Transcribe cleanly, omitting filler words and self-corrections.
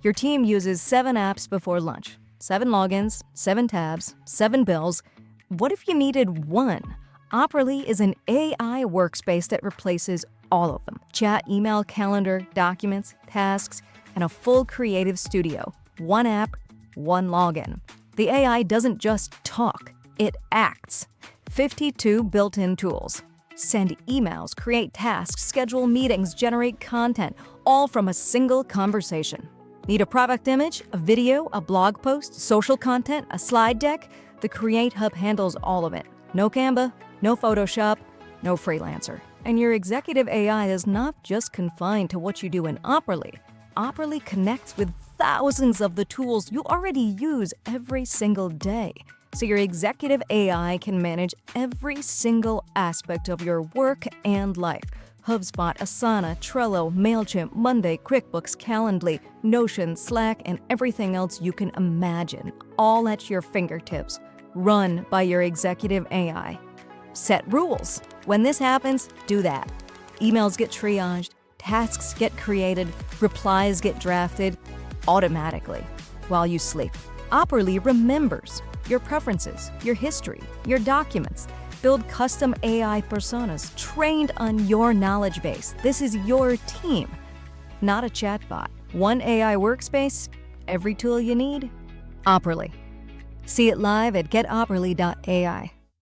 Your team uses 7 apps before lunch, 7 logins, 7 tabs, 7 bills. What if you needed one? Operly is an AI workspace that replaces all of them. Chat, email, calendar, documents, tasks, and a full creative studio. One app, one login. The AI doesn't just talk, it acts. 52 built-in tools. Send emails, create tasks, schedule meetings, generate content, all from a single conversation. Need a product image, a video, a blog post, social content, a slide deck? The Create Hub handles all of it. No Canva, no Photoshop, no freelancer. And your executive AI is not just confined to what you do in Operly. Operly connects with thousands of the tools you already use every single day. So your executive AI can manage every single aspect of your work and life. HubSpot, Asana, Trello, MailChimp, Monday, QuickBooks, Calendly, Notion, Slack, and everything else you can imagine, all at your fingertips. Run by your executive AI. Set rules. When this happens, do that. Emails get triaged, tasks get created, replies get drafted automatically while you sleep. Operly remembers your preferences, your history, your documents. Build custom AI personas trained on your knowledge base. This is your team, not a chatbot. One AI workspace, every tool you need. Operly. See it live at getoperly.ai.